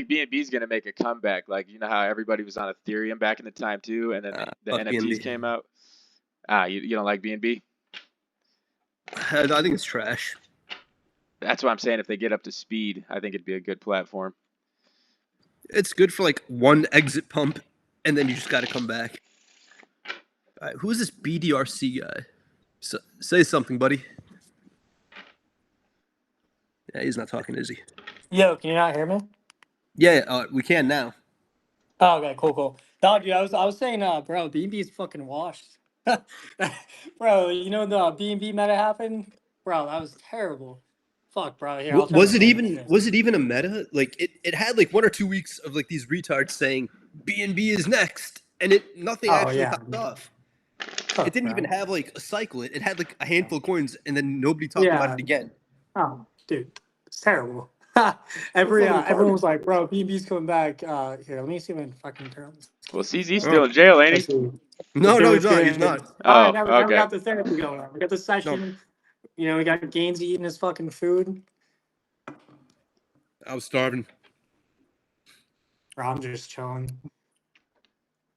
BNB is gonna make a comeback. Like, you know how everybody was on Ethereum back in the time too, and then the Fuck NFTs BNB. came out. You don't like BNB? I think it's trash. That's what I'm saying. If they get up to speed, I think it'd be a good platform. It's good for like one exit pump, and then you just got to come back. All right, who is this BDRC guy? Say something, buddy. Yeah, he's not talking, is he? Yo, can you not hear me? Yeah, we can now. Oh, okay, cool. No, dude, I was saying, bro, BNB is fucking washed. Bro, you know the BNB meta happened? Bro, that was terrible. Fuck, bro. Here, Was it even a meta? Like it had like 1 or 2 weeks of like these retards saying BNB is next, and nothing actually popped off. It didn't even have like a cycle. It had like a handful of coins, and then nobody talked about it again. Oh, dude, it's terrible. Everyone was like, bro, BNB's coming back. Here, let me see if I can fucking turn this. Well, CZ's still in jail, ain't he? No, he's not. Oh, okay. We got the therapy going on. We got the session. No. You know, we got Gainzy eating his fucking food. I was starving. Bro, I'm just chilling.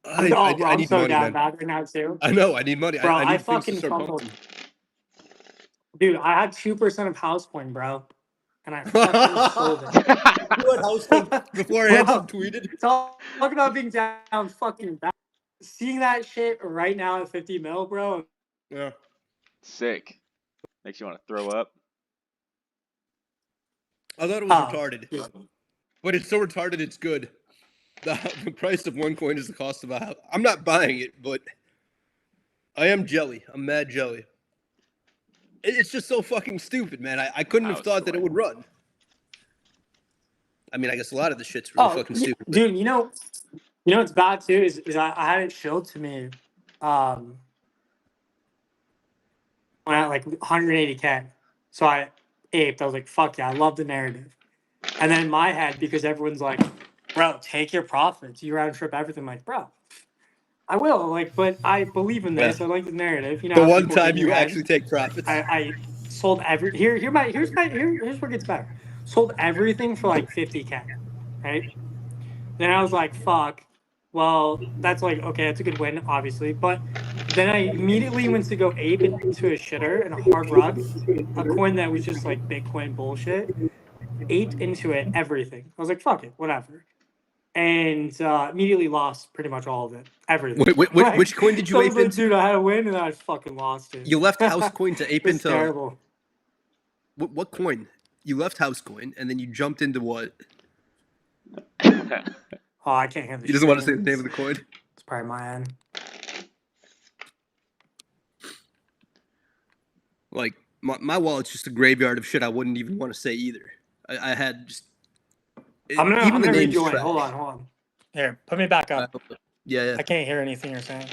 I need so money, down man. bad right now too. I know. I need money. Bro, I need fucking fumbled. Dude, I had 2% of house coin, bro, and I fucking sold it. You had house coin before Hanson tweeted. Talk about being down fucking bad. Seeing that shit right now at 50 mil, bro. Yeah. Sick. Makes you want to throw up. I thought it was retarded. Yeah. But it's so retarded, it's good. The price of one coin is the cost of a house. I'm not buying it, but I am jelly. I'm mad jelly. It's just so fucking stupid, man. I couldn't have thought that it would run. I mean, I guess a lot of the shit's really fucking stupid. Dude, you know what's bad too is I had it showed to me when at like 180K. So I aped. I was like, fuck yeah, I love the narrative. And then in my head, because everyone's like, bro, take your profits. You round trip everything. I'm like, bro, I will. Like, but I believe in this. I like the narrative. You know, the one time you actually take profits. I sold here's where it gets better. Sold everything for like 50K. Right? Then I was like, fuck. Well, that's like, okay, that's a good win, obviously. But then I immediately went to go ape into a shitter and a hard rock, a coin that was just like Bitcoin bullshit. Ate into it, everything. I was like, fuck it, whatever. And immediately lost pretty much all of it. Everything. Which coin did you ape into? Dude, I had a win and I fucking lost it. You left house coin to ape into. Terrible. What coin? You left house coin and then you jumped into what? Oh, I can't hear the He doesn't want to say the name of the coin. It's probably my end. Like, my wallet's just a graveyard of shit I wouldn't even want to say either. I had just... I'm gonna rejoin. Hold on. Here, put me back up. Yeah. I can't hear anything you're saying.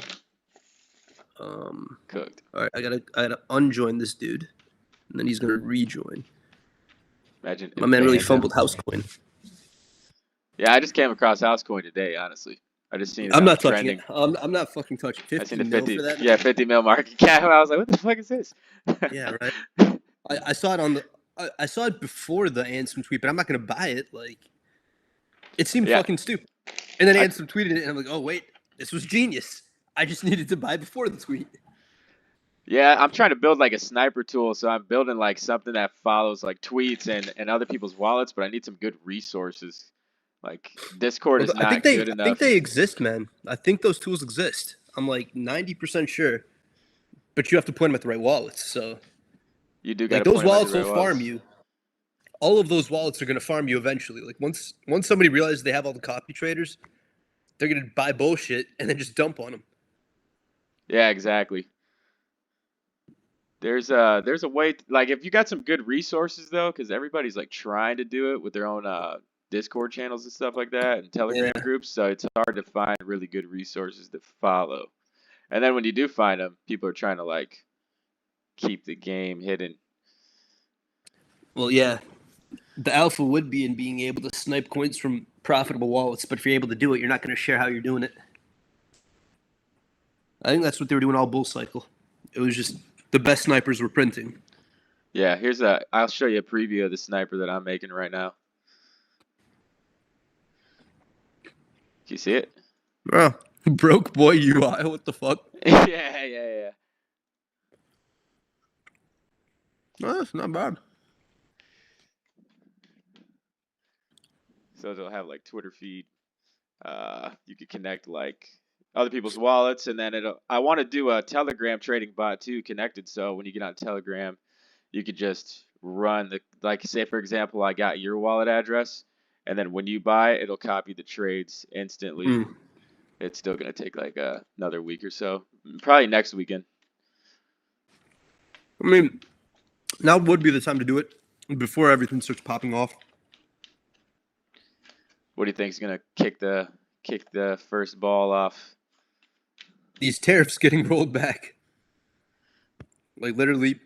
Cooked. All right, I gotta unjoin this dude, and then he's gonna rejoin. Imagine my man really fumbled house coin. Yeah, I just came across house coin today. Honestly, I just seen it. I'm not touching it. I'm not fucking touching 50 I seen the mil 50. For that. Yeah, 50 mil market cap. I was like, what the fuck is this? Yeah, right. I saw it I saw it before the Ansem tweet, but I'm not gonna buy it. Like, it seemed fucking stupid. And then Ansem tweeted it, and I'm like, oh wait, this was genius. I just needed to buy before the tweet. Yeah, I'm trying to build like a sniper tool, so I'm building like something that follows like tweets and other people's wallets, but I need some good resources. Like Discord is not good enough. I think they exist, man. I think those tools exist. I'm like 90% sure, but you have to point them at the right wallets. So you do. Like those wallets will farm you. All of those wallets are going to farm you eventually. Like once somebody realizes they have all the copy traders, they're going to buy bullshit and then just dump on them. Yeah, exactly. There's a way like if you got some good resources though, because everybody's like trying to do it with their own Discord channels and stuff like that and Telegram groups, so it's hard to find really good resources to follow. And then when you do find them, people are trying to like keep the game hidden. Well, yeah. The alpha would be in being able to snipe coins from profitable wallets, but if you're able to do it, you're not going to share how you're doing it. I think that's what they were doing all bull cycle. It was just the best snipers were printing. Yeah, I'll show you a preview of the sniper that I'm making right now. you see it? Bro, broke boy UI. What the fuck? Yeah. No, that's not bad. So they'll have like Twitter feed. You could connect like other people's wallets, and then I want to do a Telegram trading bot too, connected. So when you get on Telegram, you could just run like say for example, I got your wallet address, and then when you buy, it'll copy the trades instantly. It's still gonna take like another week or so, probably next weekend. I mean, now would be the time to do it before everything starts popping off. What do you think is gonna kick the first ball off? These tariffs getting rolled back. Like literally,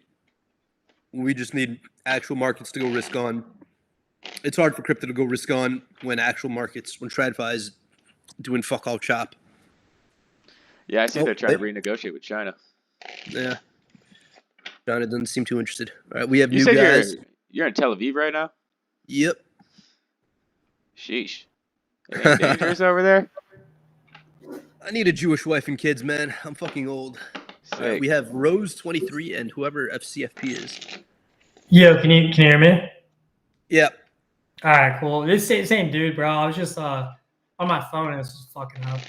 we just need actual markets to go risk on. It's hard for crypto to go risk on when actual markets, when TradFi is doing fuck all chop. Yeah, I see they're trying to renegotiate with China. Yeah. China doesn't seem too interested. All right, we have You new said guys. you're in Tel Aviv right now? Yep. Sheesh. It ain't dangerous over there? I need a Jewish wife and kids, man. I'm fucking old. All right, we have Rose23 and whoever FCFP is. Yo, can you hear me? Yeah. All right, cool. This same dude, bro. I was just on my phone and it's just fucking up.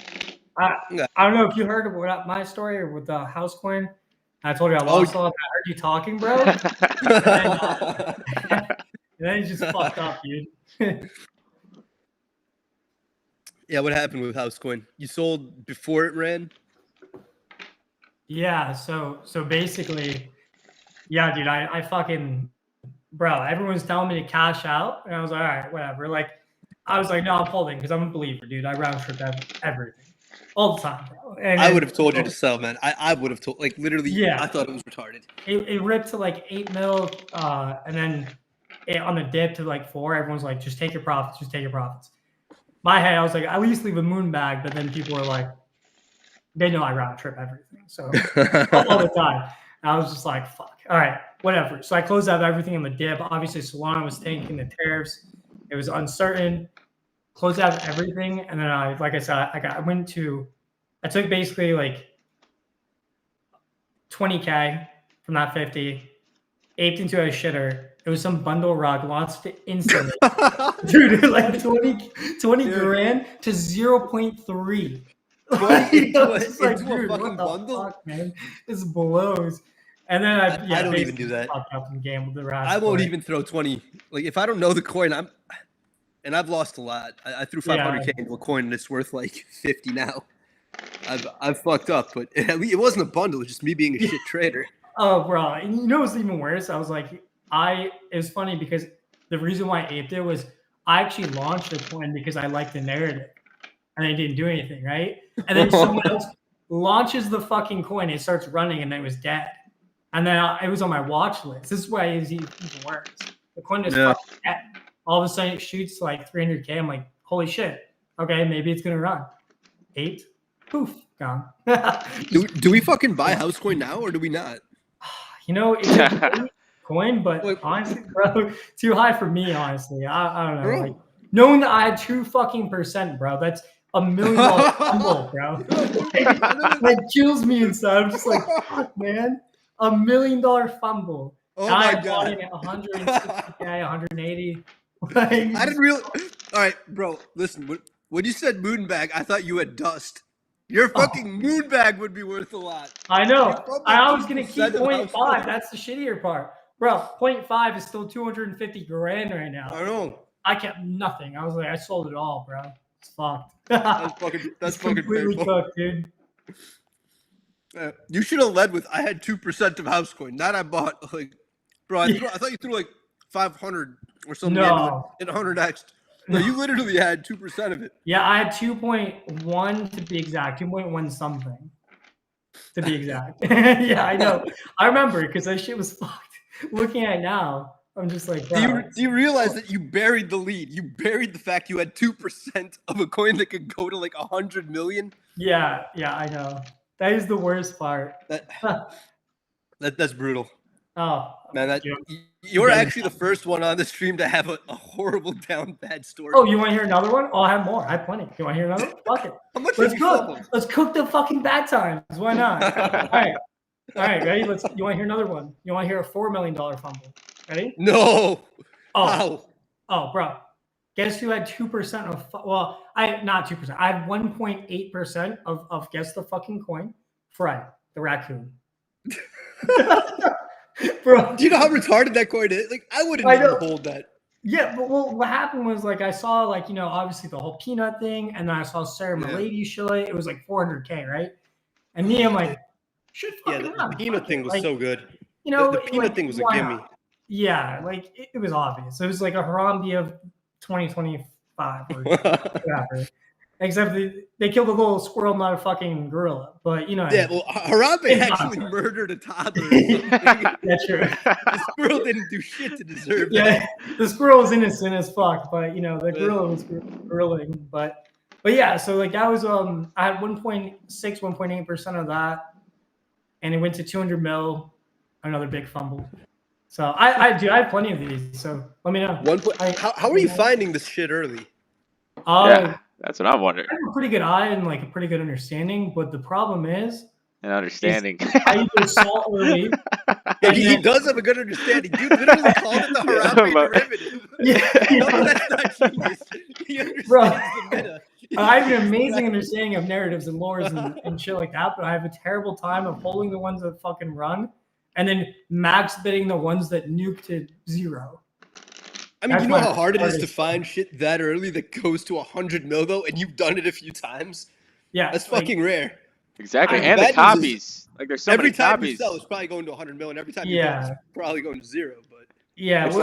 I don't know if you heard about my story with the house coin. I told you I lost all. I heard you talking, bro. and then he just fucked up, dude. Yeah, what happened with Housecoin? You sold before it ran? Yeah, so basically, yeah, dude, I fucking, bro, everyone's telling me to cash out, and I was like, all right, whatever. Like, I was like, no, I'm holding because I'm a believer, dude. I round trip everything all the time, bro. And I would have told you to sell, man. I would have told, like, literally, yeah, I thought it was retarded. It ripped to like 8 mil, and then on the dip to like 4. Everyone's like, just take your profits, just take your profits. My head, I was like, at least leave a moon bag, but then people were like, they know I round trip everything, so all the time. And I was just like, fuck, all right, whatever. So I closed out everything in the dip. Obviously, Solana was tanking the tariffs. It was uncertain. Closed out everything, and then like I said, I took basically like 20K from that 50, aped into a shitter. It was some bundle rug, launched it instantly. Dude, like 20 grand to 0.3. It's like, dude, what the bundle? Fuck, man? This blows. And then I don't even do that. Up and gambled the rest. I won't even throw 20. Like, if I don't know the coin, I've lost a lot. I threw 500K into a coin and it's worth like 50 now. I've fucked up, but it wasn't a bundle. It was just me being a shit trader. Oh, bro. And you know what's even worse? I was like, it was funny because the reason why I aped it was I actually launched the coin because I liked the narrative and I didn't do anything, right? And then someone else launches the fucking coin, it starts running, and then it was dead. And then it was on my watch list. This is why it was even worse. The coin is fucking dead. All of a sudden it shoots like 300K. I'm like, holy shit. Okay, maybe it's going to run. 8. Poof, gone. do we fucking buy Housecoin now or do we not? You know, it's a great coin, but honestly, bro, too high for me, honestly. I don't know. Bro. Like, knowing that I had 2%, bro, that's $1 million fumble, bro. That kills me inside. I'm just like, fuck, man. $1 million fumble. Oh now my I'm God. at 160K, 180. I didn't really. All right, bro, listen. When you said moon bag, I thought you had dust. Your fucking moon bag would be worth a lot. I know. I was going to keep 0.5. That's the shittier part. Bro, 0.5 is still 250 grand right now. I know. I kept nothing. I was like, I sold it all, bro. It's fucked. That's fucking completely painful. cooked, dude. You should have led with I had 2% of Housecoin. That I bought like, bro. I thought you threw like 500 or something. No, in 100x. No, you literally had 2% of it. Yeah, I had 2.1 to be exact. 2.1 something to be exact. Yeah, I know. I remember because that shit was fucked. Looking at it now, I'm just like, bro. Do you realize that you buried the lead? You buried the fact you had 2% of a coin that could go to like 100 million. Yeah, I know. That is the worst part. That's brutal. Oh man, You're actually the first one on the stream to have a horrible down bad story. Oh, you want to hear another one? Oh, I have more. I have plenty. You want to hear another one? Fuck it. How much Let's have you cook. fumbled? Let's cook the fucking bad times. Why not? All right, ready? You want to hear another one? You want to hear a $4 million fumble? Ready? No. Oh, How? oh, bro. Guess who had 2% of? Well, I not 2%. I had 1.8% of guess the fucking coin. Fred, the raccoon. Bro, Do you know how retarded that coin is? Like, I wouldn't even hold that. Yeah, but well, what happened was like I saw like obviously the whole peanut thing, and then I saw Sarah Milady shit. It was like 400K, right? And me, I'm like, shit, fucking the peanut thing was like, so good. The peanut thing was a gimme. Yeah, like it was obvious. It was like a Harambe of 2025 or whatever. Except they killed a little squirrel, not a fucking gorilla. But yeah, well, Harambe actually murdered a toddler. That's true. The squirrel didn't do shit to deserve that. The squirrel was innocent as fuck, but the gorilla was grilling. But yeah, so like that was I had 1.8% of that, and it went to 200 mil, another big fumble. So I have plenty of these. So let me know. How are you finding this shit early? Yeah, that's what I'm wondering. I have a pretty good eye and like a pretty good understanding, but the problem is an understanding. I either saw early. He does have a good understanding. Dude literally called it the Harambe derivative. No, that's not genius. He understands the meta. I have an amazing understanding of narratives and lores and shit like that, but I have a terrible time of holding the ones that fucking run and then max bidding the ones that nuke to 0. I mean, you know how hard it is to find shit that early that goes to 100 mil though, and you've done it a few times? Yeah. That's fucking rare. Exactly. And the copies. Like there's so many copies. Every time you sell, it's probably going to 100 mil, and every time you sell, it's probably going to 0. But yeah, it's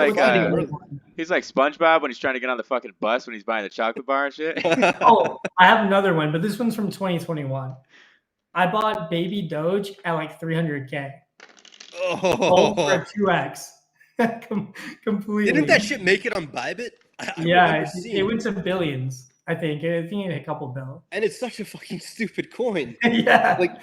he's like SpongeBob when he's trying to get on the fucking bus when he's buying the chocolate bar and shit. Oh, I have another one, but this one's from 2021. I bought BabyDoge at like 300K. Oh, for 2x. Completely. Didn't that shit make it on Bybit? It went to billions. I think it hit a couple bill. And it's such a fucking stupid coin. Yeah. Like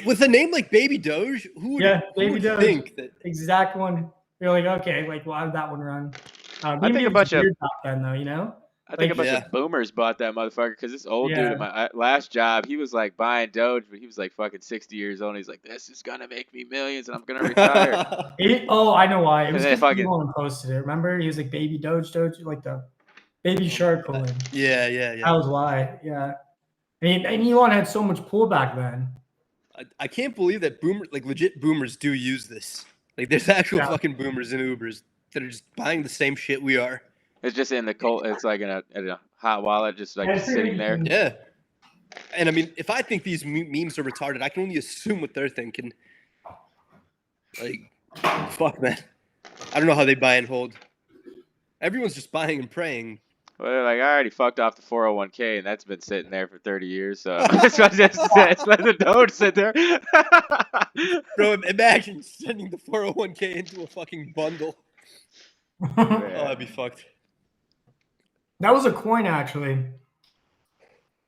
with a name like BabyDoge, who would think that exact one? You're like, okay, like why did that one run? I think a bunch of then though, I think a bunch of boomers bought that motherfucker because this old dude at my last job, he was like buying Doge, but he was like fucking 60 years old. And he's like, this is gonna make me millions, and I'm gonna retire. I know why. It was because fucking posted it. Remember, he was like BabyDoge, like the baby shark coin. Yeah. That was why. Yeah. And Elon had so much pull back then. I can't believe that legit boomers do use this. Like, there's actual fucking boomers and Ubers that are just buying the same shit we are. It's just in the cold. It's like in a hot wallet, just like sitting there. Yeah. And I mean, if I think these memes are retarded, I can only assume what they're thinking. Like, fuck, man. I don't know how they buy and hold. Everyone's just buying and praying. Well, they're like, I already fucked off the 401k, and that's been sitting there for 30 years. So let's let the Doge sit there. Bro, imagine sending the 401k into a fucking bundle. Oh, that'd be fucked. That was a coin, actually.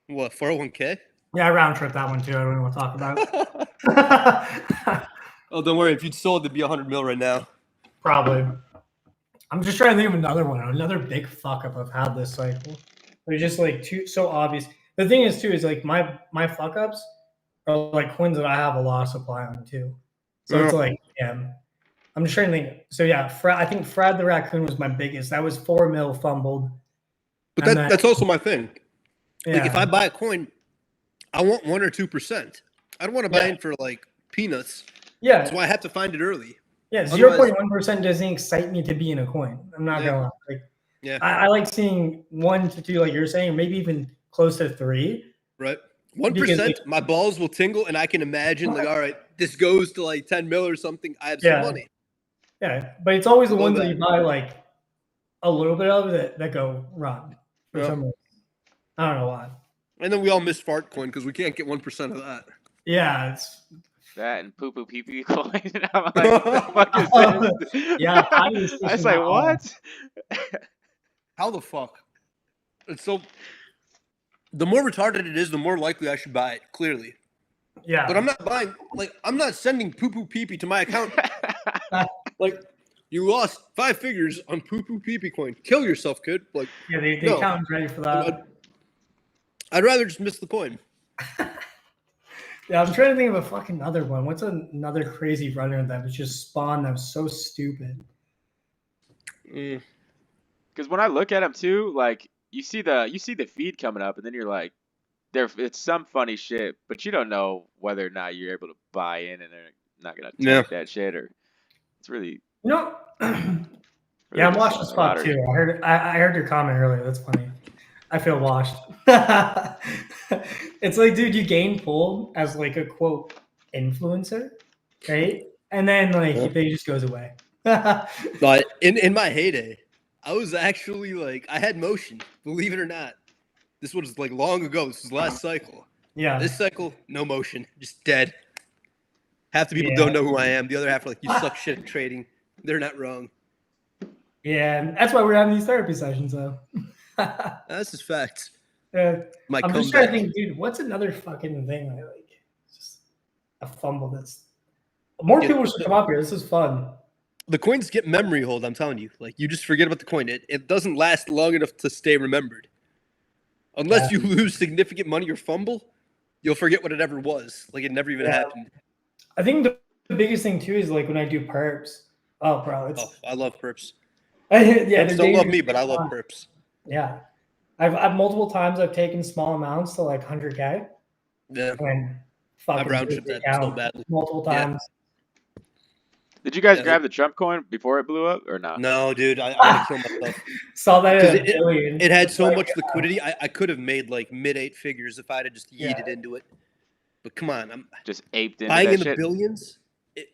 What, 401k? Yeah, I round trip that one too. I don't want to talk about it. Oh, don't worry. If you'd sold, it'd be 100 mil right now. Probably. I'm just trying to think of another one. Another big fuck up I've had this cycle. They're just like so obvious. The thing is too is like my fuck ups are like coins that I have a lot of supply on too. So it's like I'm just trying to think. So yeah, I think Fred the raccoon was my biggest. That was 4 mil fumbled. But that's also my thing. Yeah. Like if I buy a coin, I want 1 or 2%. I don't want to buy in for like peanuts. Yeah. That's why I have to find it early. Yeah, 0.1% doesn't excite me to be in a coin. I'm not gonna lie. Like, I like seeing 1 to 2, like you're saying, maybe even close to 3. Right. 1%, my balls will tingle, and I can imagine like, all right, this goes to like 10 mil or something. I have some money. Yeah, but it's always the ones that you buy like a little bit of that go run for some reason. I don't know why. And then we all miss fart coin because we can't get 1% of that. Yeah, it's that and poo poo pee pee coin. I'm like, what the fuck is this? Yeah, I was like, what? How the fuck? It's so. The more retarded it is, the more likely I should buy it. Clearly. Yeah. But I'm not buying. Like, I'm not sending poo poo pee pee to my account. Like, You lost 5 figures on poo-poo pee-pee coin. Kill yourself, kid. Like, Yeah, the no. accountant's ready for that. I'd rather just miss the coin. Yeah, I'm trying to think of a fucking other one. What's another crazy runner that was just spawned that was so stupid? Because when I look at them too, like you see the feed coming up, and then you're like, it's some funny shit, but you don't know whether or not you're able to buy in, and they're not gonna tank that shit, or it's really. No. really Yeah, I'm just washed as fuck too. I heard your comment earlier. That's funny. I feel washed. It's like, dude, you gain pull as like a quote influencer, right? And then like they just goes away. But in my heyday, I was actually like, I had motion, believe it or not. This was like long ago. This was last cycle. Yeah. This cycle, no motion, just dead. Half the people don't know who I am. The other half are like, you suck shit at trading. They're not wrong. Yeah, that's why we're having these therapy sessions, though. That's just facts. I'm just trying to think, dude, what's another fucking thing I like? Just a fumble that's... More people should come up here. This is fun. The coins get memory hold, I'm telling you. Like, you just forget about the coin. It doesn't last long enough to stay remembered. Unless you lose significant money or fumble, you'll forget what it ever was. Like, it never even happened. I think the biggest thing, too, is like when I do perps. Oh, bro. I love perps. Yeah, don't love me, but I love perps. Yeah. I've multiple times I've taken small amounts to like 100K. Yeah. And fucking I've round tripped that so badly. Multiple times. Did you guys grab the Trump coin before it blew up or not? No, dude. I want to kill myself. Saw that it had so much liquidity. I could have made like mid-8 figures if I'd have just yeeted into it. But come on, I'm just aped into buying that in shit. The billions.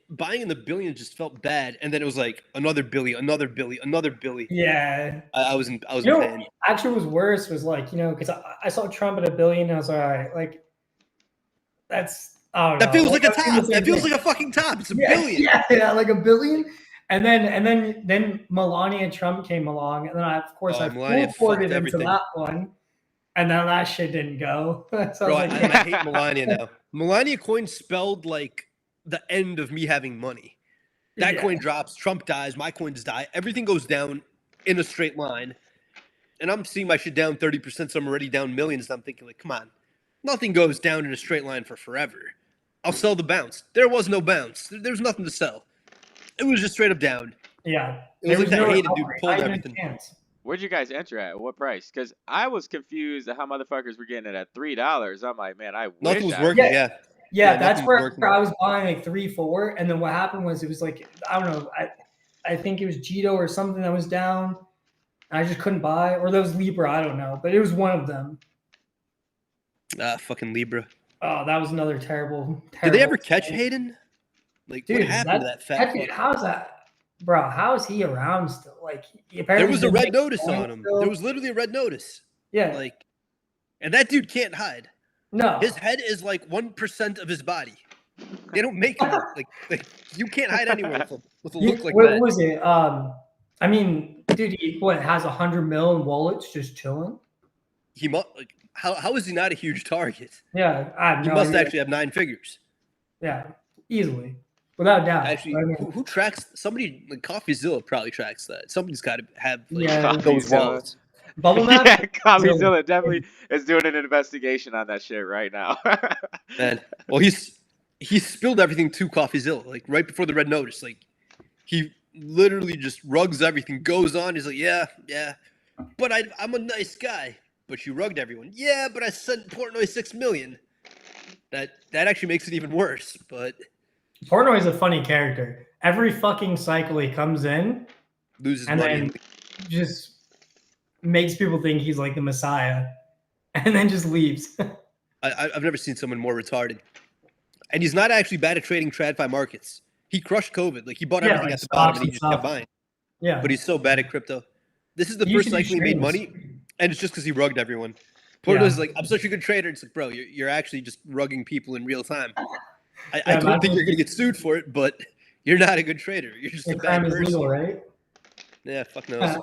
Buying in the billions just felt bad, and then it was like another billy, another billy, another billy. Yeah, I was in pain. Actually, what was worse was like, you know, because I saw Trump at $1 billion, and I was like, all right, like that's that feels like a top. That feels like a fucking top. It's $1 billion. Yeah, like $1 billion. And then Melania Trump came along, and then I forwarded into that one, and then that shit didn't go. So Bro, I hate Melania now. Melania coin spelled like the end of me having money. That coin drops, Trump dies, my coins die, everything goes down in a straight line. And I'm seeing my shit down 30%, so I'm already down millions. And I'm thinking, like, come on, nothing goes down in a straight line for forever. I'll sell the bounce. There was no bounce. There was nothing to sell. It was just straight up down. Yeah. It was like that hated dude pulled everything. Where'd you guys enter at? What price? Because I was confused at how motherfuckers were getting it at $3. I'm like, man, I wish nothing was working. Yeah, that's where I was buying like 3, 4, and then what happened was it was like, I don't know, I think it was Jito or something that was down. I just couldn't buy, or that was Libra, I don't know, but it was one of them. Fucking Libra. Oh, that was another terrible. Did they ever catch Hayden? Like, dude, what happened to that fat fuck? How's that, bro? How is he around still? Like, there was a red notice on him. There was literally a red notice. Yeah, like, and that dude can't hide. No, his head is like 1% of his body. They don't make him like you can't hide anywhere with a look like that. What was it? I mean, dude, he has 100 mil in wallets just chilling. He must like how is he not a huge target? Yeah, he must actually have 9 figures. Yeah, easily, without doubt. Actually, who tracks? Somebody like CoffeeZilla probably tracks that. Somebody's got to have those wallets. Bubble map? Yeah, CoffeeZilla definitely is doing an investigation on that shit right now. Man, well, he spilled everything to CoffeeZilla, like right before the red notice. Like he literally just rugs everything, goes on. He's like, yeah, but I'm a nice guy. But you rugged everyone. Yeah, but I sent Portnoy $6 million. That actually makes it even worse. But Portnoy is a funny character. Every fucking cycle he comes in, loses and money, then just makes people think he's like the Messiah, and then just leaves. I've never seen someone more retarded. And he's not actually bad at trading TradFi markets. He crushed COVID. Like he bought everything at the bottom and he just kept buying. Yeah. But he's so bad at crypto. This is the first cycle he made money, and it's just because he rugged everyone. Porto's like, I'm such a good trader. It's like, bro, you're actually just rugging people in real time. I don't think you're gonna get sued for it, but you're not a good trader. You're just a bad person. Legal, right? Yeah, fuck knows.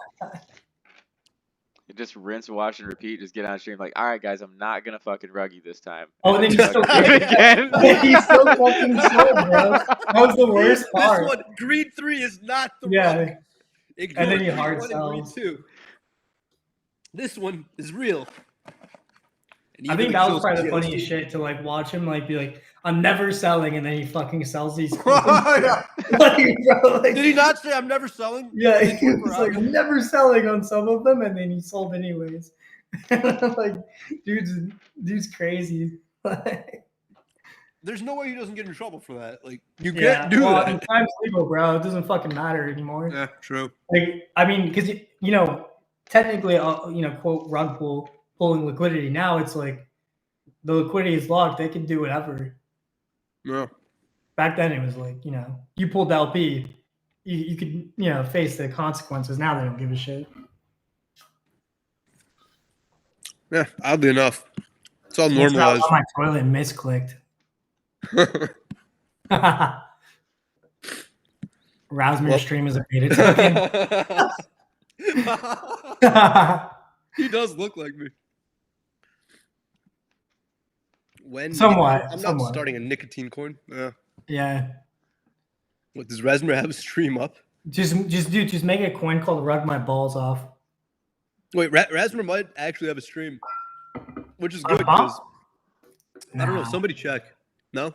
Just rinse, wash, and repeat. Just get on stream like, all right, guys, I'm not gonna fucking rug you this time. Oh, and then he's still again. he's still fucking sold, bro. That was the worst part. This one, greed 3 is not the Yeah. rug. Ignore And then he greed hard 1 and greed sells. 2. This one is real. And I even think the that was kills probably the kills. funniest shit to like watch him like be like, I'm never selling, and then he fucking sells these. Yeah. Like, bro, like, Did he not say I'm never selling? yeah, Within he 24 was like, hours? I'm never selling on some of them, and then he sold anyways. Like, dude's crazy. There's no way he doesn't get in trouble for that. Like, you Yeah, can't do well, that. time's legal, bro. It doesn't fucking matter anymore. Yeah, true. Like, I mean, because you know, technically, quote rug pulling liquidity. Now it's like the liquidity is locked. They can do whatever. Yeah. Back then, it was like, you know, you pulled the LP, you could, you know, face the consequences. Now they don't give a shit. Yeah, oddly enough. It's all It's not normalized. on my toilet misclicked. Rousmer stream is a beta token. He does look like me. When Somewhat. I'm not somewhat. starting a nicotine coin. Yeah. What, does Rasmer have a stream up? Just make a coin called Rug My Balls Off. Wait, Rasmer might actually have a stream, which is good because I don't know. Somebody check. No.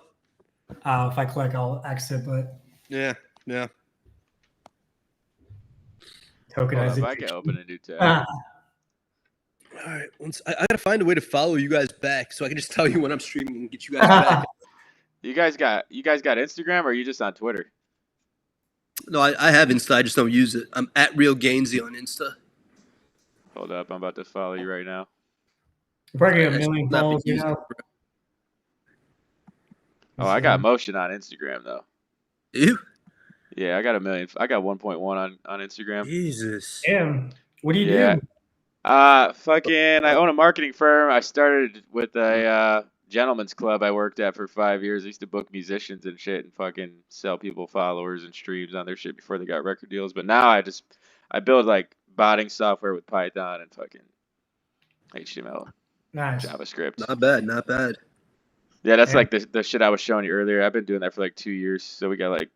If I click, I'll exit. But Yeah. Tokenize If I it. can open a new tab. All right. I gotta find a way to follow you guys back so I can just tell you when I'm streaming and get you guys back. You guys got Instagram, or are you just on Twitter? No, I have Insta. I just don't use it. I'm at Real Gainzy on Insta. Hold up, I'm about to follow you right now. You're probably getting a million balls, you know. Oh, I got motion on Instagram though. You? Yeah, I got 1 million. I got 1.1 on Instagram. Jesus. Damn. What do you do? Fucking, I own a marketing firm. I started with a gentleman's club I worked at for 5 years. I used to book musicians and shit and fucking sell people followers and streams on their shit before they got record deals. But now I build like botting software with Python and fucking HTML, Nice. JavaScript. Not bad. Yeah, that's like the shit I was showing you earlier. I've been doing that for like 2 years. So we got like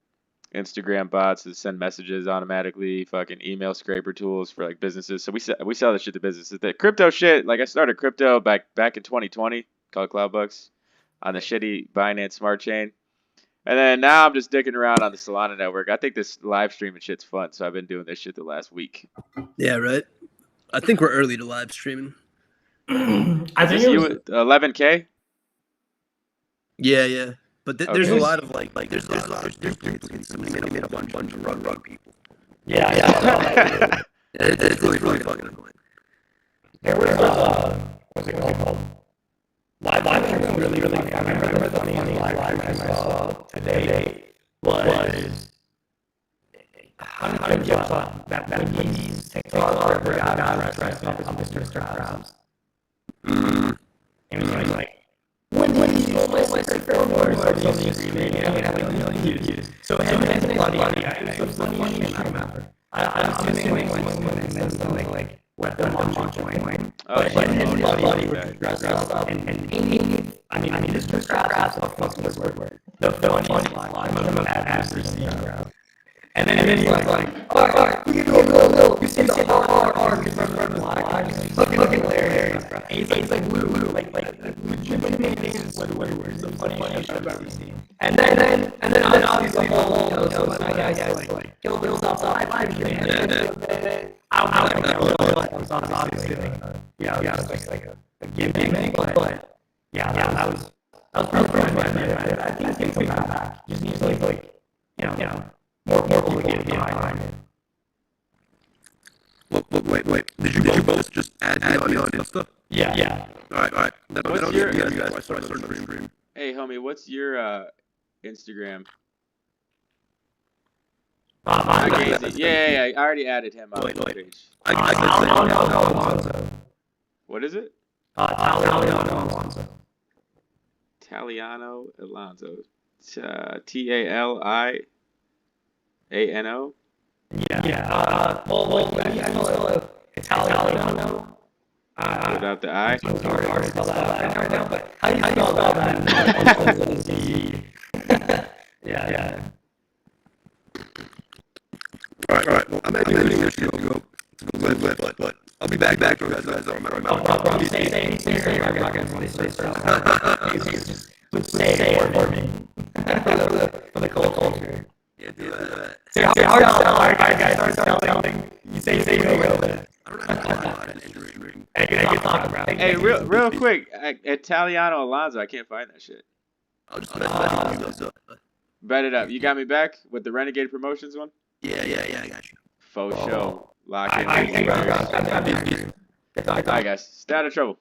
Instagram bots that send messages automatically, fucking email scraper tools for like businesses. So we sell this shit to businesses. The crypto shit, like I started crypto back in 2020 called Cloudbucks on the shitty Binance Smart Chain. And then now I'm just dicking around on the Solana network. I think this live streaming shit's fun, so I've been doing this shit the last week. Yeah, right. I think we're early to live streaming. I think you 11K? Yeah. But there's Okay. a lot of like there's made a bunch of rug people. Yeah. It's really fucking annoying. There was what's it called? Live stream really funny. I remember the funniest live stream I saw today was I'm just that Gainzy's TikTok where a guy was dressed up as Mr. Krabs. And he was like, when you almost like or something screaming, and it had like a million views. So him and his buddy, it was the funniest I remember. I'm assuming when it says something like, let them launch a coin. But him and his buddy were dressed up, and Mr. Krabs was the funniest line I've ever seen. And then he was like, alright, you can go, you see the R, because I'm black, it's fucking hilarious. And he's like, woo, like, legitimate names, woo, the funniest shit I've ever seen. And then obviously the whole, so my guys, like, Kill Bill's outside, live stream, I don't know, it was obviously, like a gimmick, but, yeah, that was pretty fun, man. I think it's going to come back. Just needs, like, you know, more people to get behind it. Wait. Did you both just add the audio and stuff? Yeah. All right. What's your stream? Hey, homie, what's your Instagram? Gainzy. Yeah. I already added him on the page. Alonso. What is it? Taliano Alonso. Taliano Alonso. TALIANO. Yeah. Well, yeah, Italiano. without the I. It's hard to spell that right now, but how do you spell that? Yeah. All right. Well, I'm actually going to go live, but I'll be back for you guys. Bro, you say you're not going to really say stuff. Just say it for me. For the culture. Yeah, do that. Dude, how hard to spell? Alright, guys, start spelling. You say you go with it. I don't know how to enter. I can talk about it. Hey, real quick, Italiano Alonso. I can't find that shit. I'll just bet up. Bet it up. You got me back with the Renegade Promotions one? Yeah, I got you. Faux show. Lock in. I Alright, guys. Stay out of trouble.